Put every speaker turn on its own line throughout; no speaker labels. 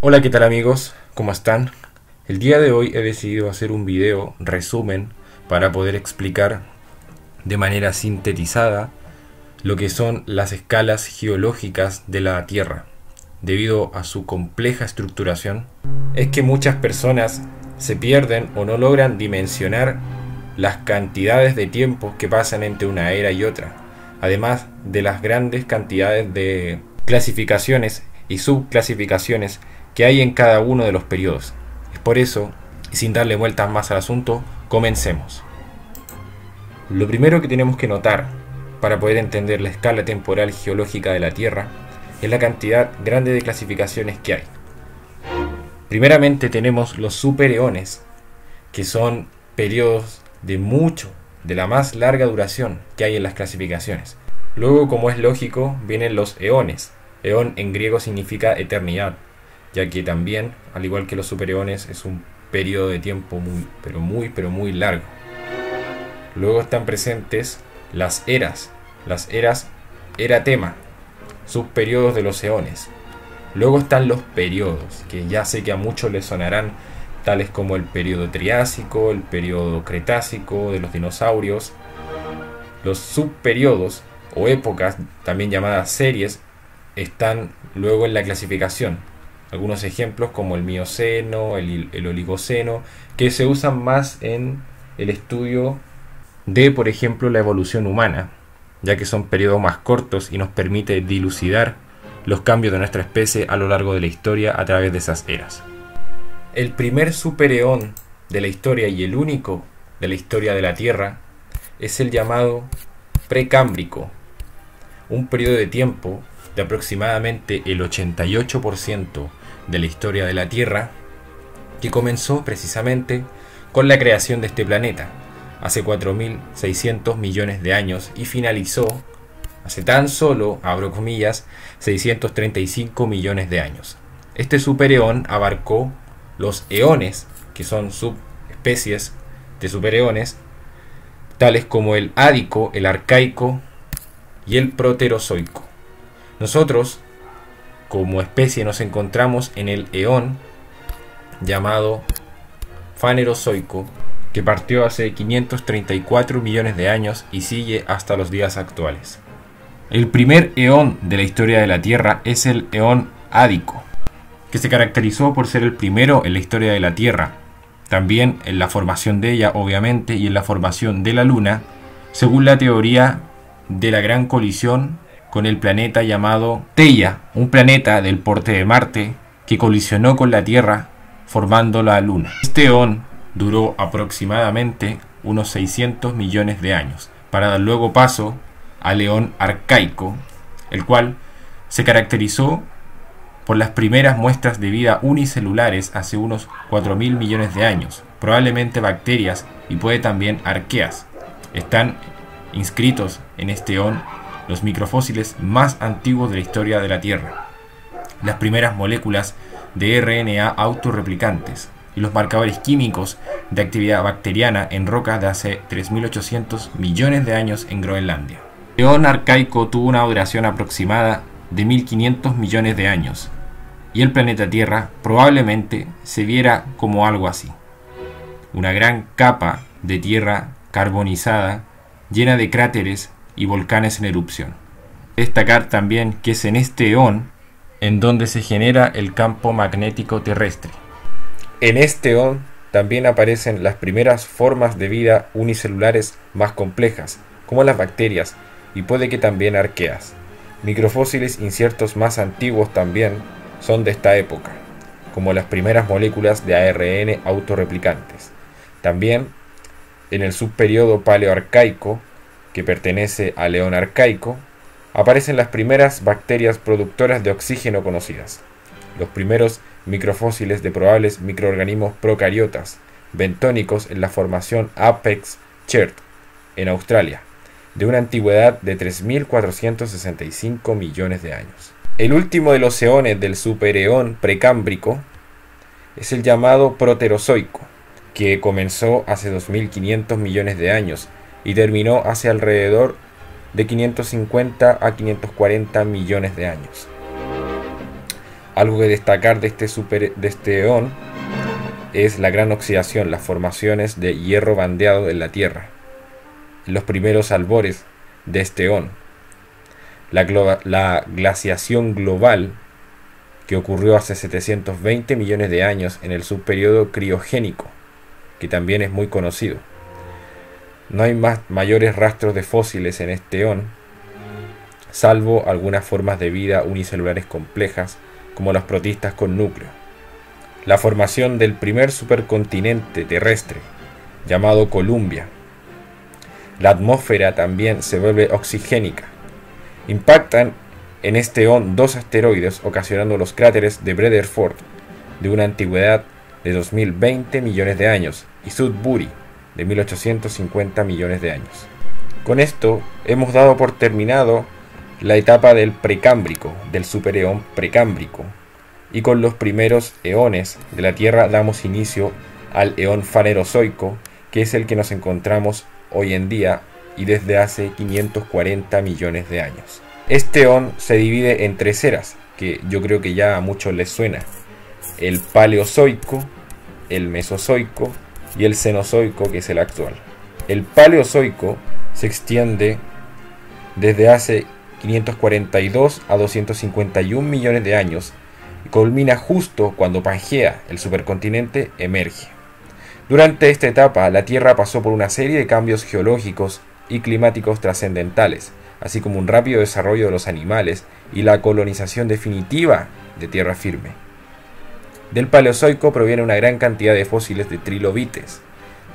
Hola, ¿qué tal amigos? ¿Cómo están? El día de hoy he decidido hacer un video resumen para poder explicar de manera sintetizada lo que son las escalas geológicas de la Tierra. Debido a su compleja estructuración, es que muchas personas se pierden o no logran dimensionar las cantidades de tiempo que pasan entre una era y otra, además de las grandes cantidades de clasificaciones y subclasificaciones que hay en cada uno de los periodos. Es por eso, y sin darle vueltas más al asunto, comencemos. Lo primero que tenemos que notar para poder entender la escala temporal geológica de la Tierra es la cantidad grande de clasificaciones que hay. Primeramente tenemos los supereones, que son periodos de la más larga duración que hay en las clasificaciones. Luego, como es lógico, vienen los eones. Eón en griego significa eternidad, ya que también, al igual que los supereones, es un periodo de tiempo muy largo. Luego están presentes las eras. Las eras, era-tema, subperiodos de los eones. Luego están los periodos, que ya sé que a muchos les sonarán, tales como el periodo Triásico, el periodo Cretácico de los dinosaurios. Los subperiodos o épocas, también llamadas series, están luego en la clasificación. Algunos ejemplos como el Mioceno, el Oligoceno, que se usan más en el estudio de, por ejemplo, la evolución humana, ya que son periodos más cortos y nos permite dilucidar los cambios de nuestra especie a lo largo de la historia a través de esas eras. El primer supereón de la historia y el único de la historia de la Tierra es el llamado Precámbrico, un periodo de tiempo de aproximadamente el 88% de la historia de la Tierra, que comenzó precisamente con la creación de este planeta hace 4.600 millones de años y finalizó hace tan solo, abro comillas, 635 millones de años. Este supereón abarcó los eones, que son subespecies de supereones, tales como el ádico, el arcaico y el proterozoico. Nosotros, como especie, nos encontramos en el eón llamado fanerozoico, que partió hace 534 millones de años y sigue hasta los días actuales. El primer eón de la historia de la Tierra es el eón ádico, que se caracterizó por ser el primero en la historia de la Tierra, también en la formación de ella, obviamente, y en la formación de la Luna, según la teoría de la gran colisión con el planeta llamado Theia, un planeta del porte de Marte que colisionó con la Tierra formando la Luna. Este eón duró aproximadamente unos 600 millones de años, para dar luego paso al eón arcaico, el cual se caracterizó por las primeras muestras de vida unicelulares hace unos 4.000 millones de años, probablemente bacterias y puede también arqueas. Están inscritos en este eón los microfósiles más antiguos de la historia de la Tierra, las primeras moléculas de RNA autorreplicantes y los marcadores químicos de actividad bacteriana en rocas de hace 3.800 millones de años en Groenlandia. El eón arcaico tuvo una duración aproximada de 1.500 millones de años, y el planeta Tierra probablemente se viera como algo así: una gran capa de tierra carbonizada llena de cráteres y volcanes en erupción. Destacar también que es en este eón en donde se genera el campo magnético terrestre. En este eón también aparecen las primeras formas de vida unicelulares más complejas, como las bacterias, y puede que también arqueas. Microfósiles inciertos más antiguos también son de esta época, como las primeras moléculas de ARN autorreplicantes. También en el subperiodo paleoarcaico, que pertenece al eón arcaico, aparecen las primeras bacterias productoras de oxígeno conocidas, los primeros microfósiles de probables microorganismos procariotas bentónicos en la formación Apex Chert en Australia, de una antigüedad de 3.465 millones de años. El último de los eones del supereón precámbrico es el llamado proterozoico, que comenzó hace 2.500 millones de años y terminó hace alrededor de 550 a 540 millones de años. Algo que destacar de este eón es la gran oxidación, las formaciones de hierro bandeado en la Tierra, en los primeros albores de este eón. La glaciación global que ocurrió hace 720 millones de años en el subperíodo criogénico, que también es muy conocido. No hay mayores rastros de fósiles en este eón, salvo algunas formas de vida unicelulares complejas, como los protistas con núcleo. La formación del primer supercontinente terrestre, llamado Columbia. La atmósfera también se vuelve oxigénica. Impactan en este eón dos asteroides, ocasionando los cráteres de Rutherford, de una antigüedad de 2020 millones de años, y Sudbury, de 1850 millones de años. Con esto hemos dado por terminado la etapa del precámbrico, del supereón precámbrico, y con los primeros eones de la Tierra damos inicio al eón fanerozoico, que es el que nos encontramos hoy en día y desde hace 540 millones de años. Este eón se divide en tres eras, que yo creo que ya a muchos les suena: el paleozoico, el mesozoico y el cenozoico, que es el actual. El paleozoico se extiende desde hace 542 a 251 millones de años y culmina justo cuando Pangea, el supercontinente, emerge. Durante esta etapa, la Tierra pasó por una serie de cambios geológicos y climáticos trascendentales, así como un rápido desarrollo de los animales y la colonización definitiva de tierra firme. Del Paleozoico proviene una gran cantidad de fósiles de trilobites,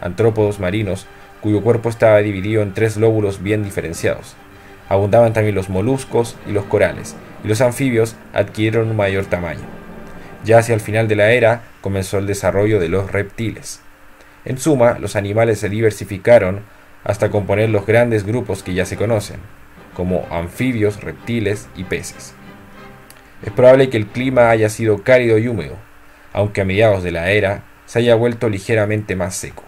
artrópodos marinos, cuyo cuerpo estaba dividido en tres lóbulos bien diferenciados. Abundaban también los moluscos y los corales, y los anfibios adquirieron un mayor tamaño. Ya hacia el final de la era comenzó el desarrollo de los reptiles. En suma, los animales se diversificaron hasta componer los grandes grupos que ya se conocen, como anfibios, reptiles y peces. Es probable que el clima haya sido cálido y húmedo, aunque a mediados de la era se haya vuelto ligeramente más seco.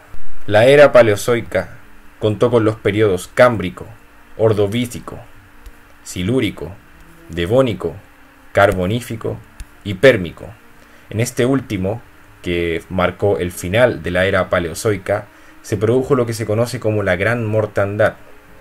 La era paleozoica contó con los periodos cámbrico, ordovícico, silúrico, devónico, carbonífico y pérmico. En este último, que marcó el final de la era paleozoica, se produjo lo que se conoce como la Gran Mortandad,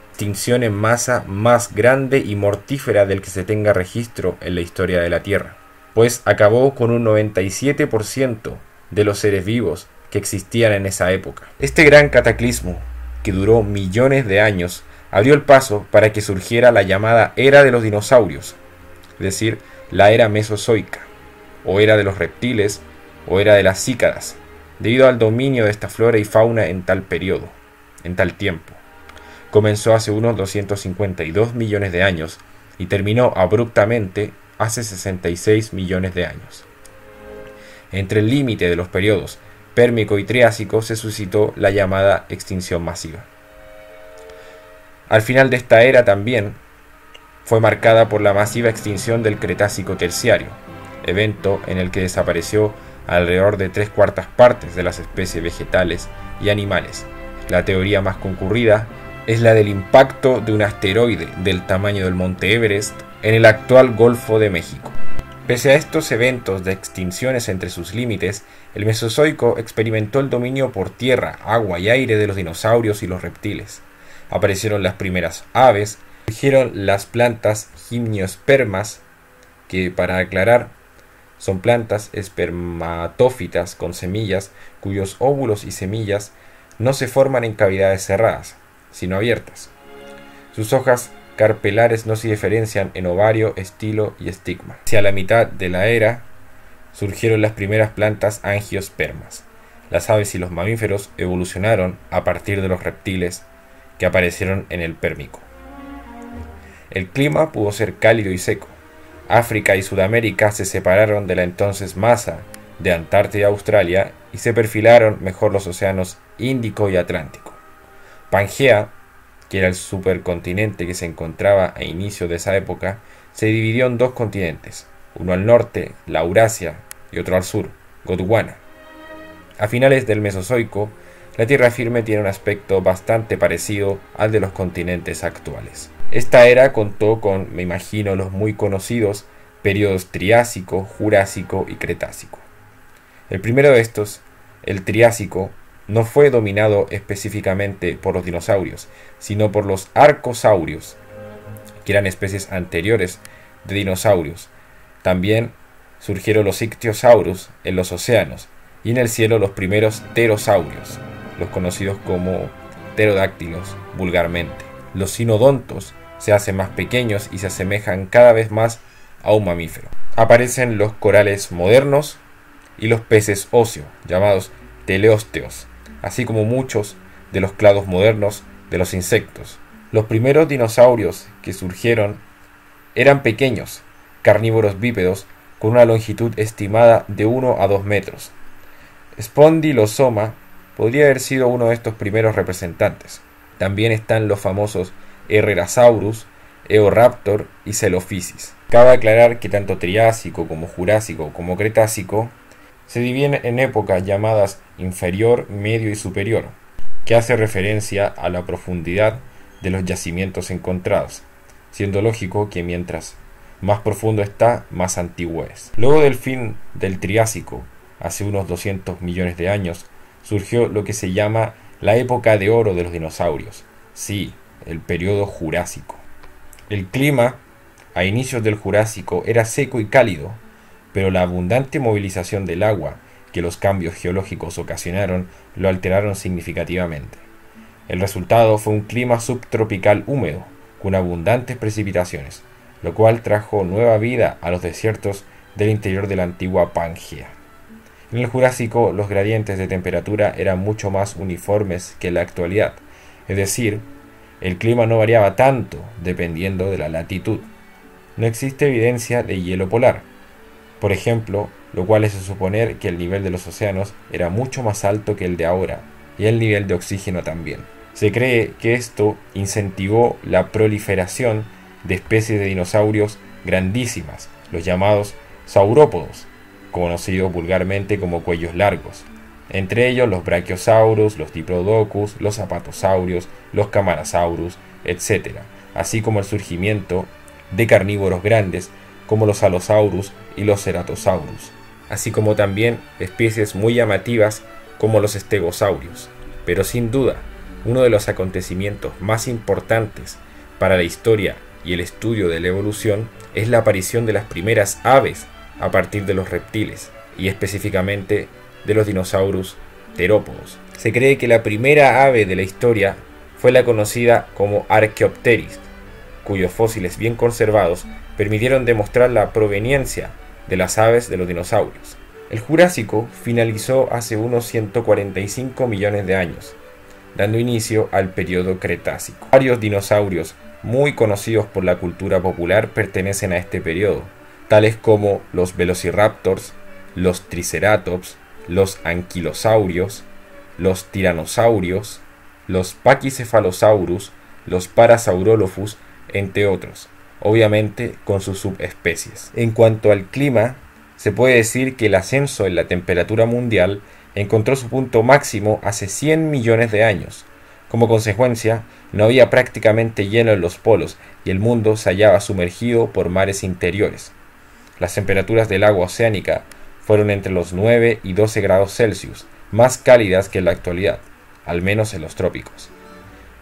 extinción en masa más grande y mortífera del que se tenga registro en la historia de la Tierra, pues acabó con un 97% de los seres vivos que existían en esa época. Este gran cataclismo, que duró millones de años, abrió el paso para que surgiera la llamada Era de los Dinosaurios, es decir, la Era Mesozoica, o Era de los Reptiles, o Era de las Cícadas, debido al dominio de esta flora y fauna en tal periodo, en tal tiempo. Comenzó hace unos 252 millones de años y terminó abruptamente hace 66 millones de años. Entre el límite de los periodos Pérmico y Triásico se suscitó la llamada extinción masiva. Al final de esta era también fue marcada por la masiva extinción del Cretácico terciario, evento en el que desapareció alrededor de 3/4 partes de las especies vegetales y animales. La teoría más concurrida es la del impacto de un asteroide del tamaño del Monte Everest en el actual Golfo de México. Pese a estos eventos de extinciones entre sus límites, el Mesozoico experimentó el dominio por tierra, agua y aire de los dinosaurios y los reptiles. Aparecieron las primeras aves, surgieron las plantas gimnospermas, que, para aclarar, son plantas espermatófitas con semillas cuyos óvulos y semillas no se forman en cavidades cerradas, sino abiertas. Sus hojas carpelares no se diferencian en ovario, estilo y estigma. Hacia la mitad de la era surgieron las primeras plantas angiospermas. Las aves y los mamíferos evolucionaron a partir de los reptiles que aparecieron en el Pérmico. El clima pudo ser cálido y seco. África y Sudamérica se separaron de la entonces masa de Antártida y Australia y se perfilaron mejor los océanos Índico y Atlántico. Pangea, que era el supercontinente que se encontraba a inicio de esa época, se dividió en dos continentes, uno al norte, la Eurasia, y otro al sur, Gondwana. A finales del Mesozoico, la tierra firme tiene un aspecto bastante parecido al de los continentes actuales. Esta era contó con, me imagino, los muy conocidos periodos Triásico, Jurásico y Cretácico. El primero de estos, el Triásico, no fue dominado específicamente por los dinosaurios, sino por los arcosaurios, que eran especies anteriores de dinosaurios. También surgieron los ictiosaurus en los océanos, y en el cielo los primeros pterosaurios, los conocidos como pterodáctilos vulgarmente. Los sinodontos se hacen más pequeños y se asemejan cada vez más a un mamífero. Aparecen los corales modernos y los peces óseos, llamados teleósteos, así como muchos de los clados modernos de los insectos. Los primeros dinosaurios que surgieron eran pequeños, carnívoros bípedos con una longitud estimada de 1 a 2 metros. Spondylosoma podría haber sido uno de estos primeros representantes. También están los famosos Herrerasaurus, Eoraptor y Celophysis. Cabe aclarar que tanto Triásico como Jurásico como Cretácico se dividen en épocas llamadas inferior, medio y superior, que hace referencia a la profundidad de los yacimientos encontrados, siendo lógico que mientras más profundo está, más antiguo es. Luego del fin del Triásico, hace unos 200 millones de años, surgió lo que se llama la época de oro de los dinosaurios, sí, el periodo Jurásico. El clima a inicios del Jurásico era seco y cálido, pero la abundante movilización del agua que los cambios geológicos ocasionaron lo alteraron significativamente. El resultado fue un clima subtropical húmedo, con abundantes precipitaciones, lo cual trajo nueva vida a los desiertos del interior de la antigua Pangea. En el Jurásico los gradientes de temperatura eran mucho más uniformes que en la actualidad, es decir, el clima no variaba tanto dependiendo de la latitud. No existe evidencia de hielo polar, por ejemplo, lo cual hace suponer que el nivel de los océanos era mucho más alto que el de ahora, y el nivel de oxígeno también. Se cree que esto incentivó la proliferación de especies de dinosaurios grandísimas, los llamados saurópodos, conocidos vulgarmente como cuellos largos, entre ellos los brachiosaurus, los diplodocus, los apatosaurios, los camarasaurus, etc., así como el surgimiento de carnívoros grandes como los allosaurus y los ceratosaurus, así como también especies muy llamativas como los stegosaurios. Pero sin duda, uno de los acontecimientos más importantes para la historia y el estudio de la evolución es la aparición de las primeras aves a partir de los reptiles, y específicamente de los dinosaurios terópodos. Se cree que la primera ave de la historia fue la conocida como Archaeopteryx, cuyos fósiles bien conservados permitieron demostrar la proveniencia de las aves de los dinosaurios. El Jurásico finalizó hace unos 145 millones de años, dando inicio al periodo Cretácico. Varios dinosaurios muy conocidos por la cultura popular pertenecen a este periodo, tales como los velociraptors, los triceratops, los anquilosaurios, los tiranosaurios, los pachycephalosaurus, los parasaurolophus, entre otros, obviamente con sus subespecies. En cuanto al clima, se puede decir que el ascenso en la temperatura mundial encontró su punto máximo hace 100 millones de años. Como consecuencia, no había prácticamente hielo en los polos y el mundo se hallaba sumergido por mares interiores. Las temperaturas del agua oceánica fueron entre los 9 y 12 grados Celsius, más cálidas que en la actualidad, al menos en los trópicos.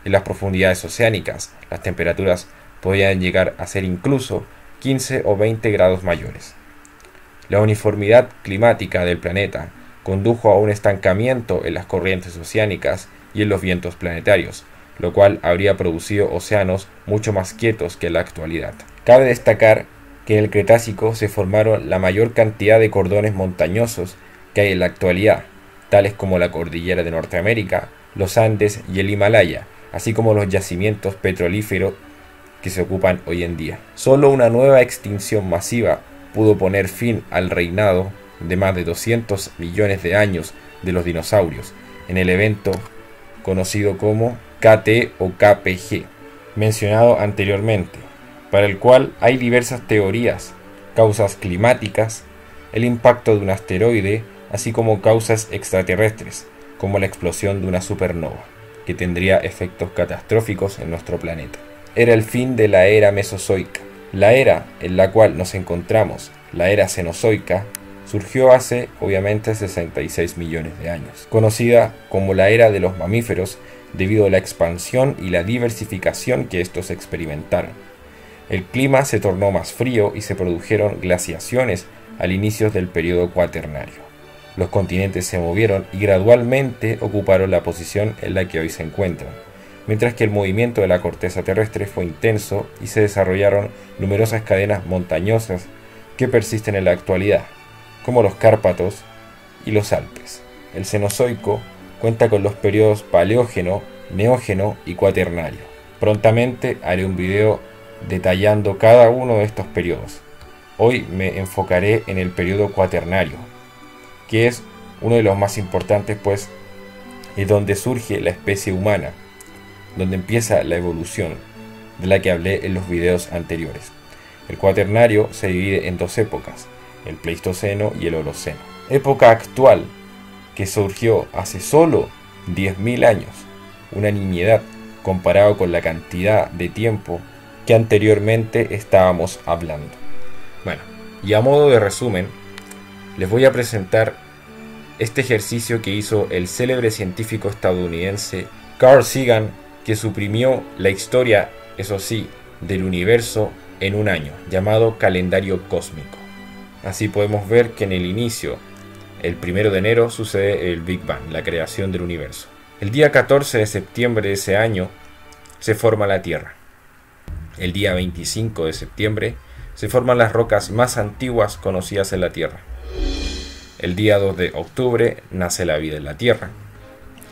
En las profundidades oceánicas, las temperaturas podían llegar a ser incluso 15 o 20 grados mayores. La uniformidad climática del planeta condujo a un estancamiento en las corrientes oceánicas y en los vientos planetarios, lo cual habría producido océanos mucho más quietos que en la actualidad. Cabe destacar que en el Cretácico se formaron la mayor cantidad de cordones montañosos que hay en la actualidad, tales como la cordillera de Norteamérica, los Andes y el Himalaya, así como los yacimientos petrolíferos que se ocupan hoy en día. Solo una nueva extinción masiva pudo poner fin al reinado de más de 200 millones de años de los dinosaurios, en el evento conocido como KT o KPG, mencionado anteriormente, para el cual hay diversas teorías, causas climáticas, el impacto de un asteroide, así como causas extraterrestres, como la explosión de una supernova, que tendría efectos catastróficos en nuestro planeta. Era el fin de la era mesozoica, La era en la cual nos encontramos, la era cenozoica, surgió hace obviamente 66 millones de años, conocida como la era de los mamíferos debido a la expansión y la diversificación que estos experimentaron. El clima se tornó más frío y se produjeron glaciaciones al inicio del periodo cuaternario. Los continentes se movieron y gradualmente ocuparon la posición en la que hoy se encuentran, mientras que el movimiento de la corteza terrestre fue intenso y se desarrollaron numerosas cadenas montañosas que persisten en la actualidad, como los Cárpatos y los Alpes. El Cenozoico cuenta con los periodos Paleógeno, Neógeno y Cuaternario. Prontamente haré un video detallando cada uno de estos periodos. Hoy me enfocaré en el periodo Cuaternario, que es uno de los más importantes, pues es donde surge la especie humana, donde empieza la evolución, de la que hablé en los videos anteriores. El Cuaternario se divide en dos épocas, el Pleistoceno y el Holoceno. Época actual, que surgió hace solo 10.000 años, una nimiedad comparado con la cantidad de tiempo que anteriormente estábamos hablando. Bueno, y a modo de resumen, les voy a presentar este ejercicio que hizo el célebre científico estadounidense Carl Sagan, que suprimió la historia, eso sí, del universo en un año, llamado calendario cósmico. Así podemos ver que en el inicio, el 1 de enero, sucede el Big Bang, la creación del universo. El día 14 de septiembre de ese año se forma la Tierra. El día 25 de septiembre se forman las rocas más antiguas conocidas en la Tierra. El día 2 de octubre nace la vida en la Tierra.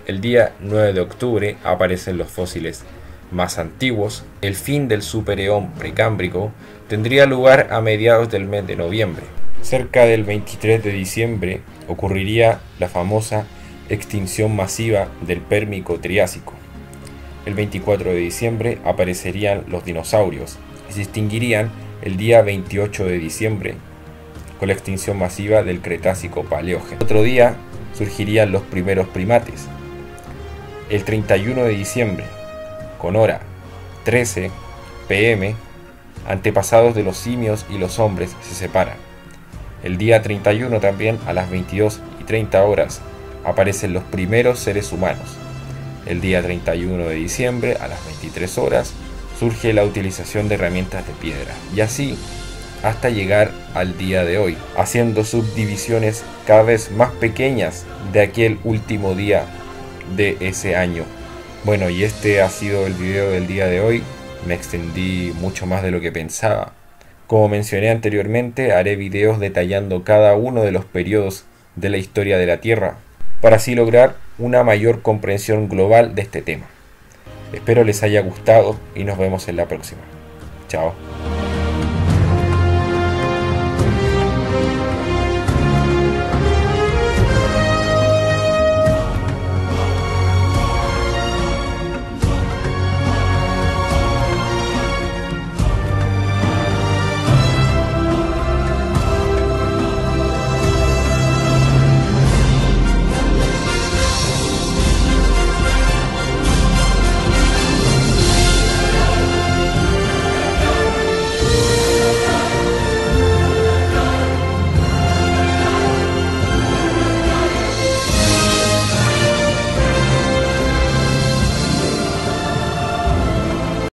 El día 9 de octubre aparecen los fósiles más antiguos. El fin del supereón precámbrico tendría lugar a mediados del mes de noviembre. Cerca del 23 de diciembre ocurriría la famosa extinción masiva del Pérmico-Triásico. El 24 de diciembre aparecerían los dinosaurios y se extinguirían el día 28 de diciembre con la extinción masiva del Cretácico-Paleógeno. Otro día surgirían los primeros primates. El 31 de diciembre, con hora 13 p.m., antepasados de los simios y los hombres se separan. El día 31 también, a las 22:30 horas, aparecen los primeros seres humanos. El día 31 de diciembre, a las 23 horas, surge la utilización de herramientas de piedra. Y así hasta llegar al día de hoy, haciendo subdivisiones cada vez más pequeñas de aquel último día de ese año. Bueno, y este ha sido el video del día de hoy. Me extendí mucho más de lo que pensaba. Como mencioné anteriormente, haré videos detallando cada uno de los periodos de la historia de la Tierra, para así lograr una mayor comprensión global de este tema. Espero les haya gustado y nos vemos en la próxima. Chao.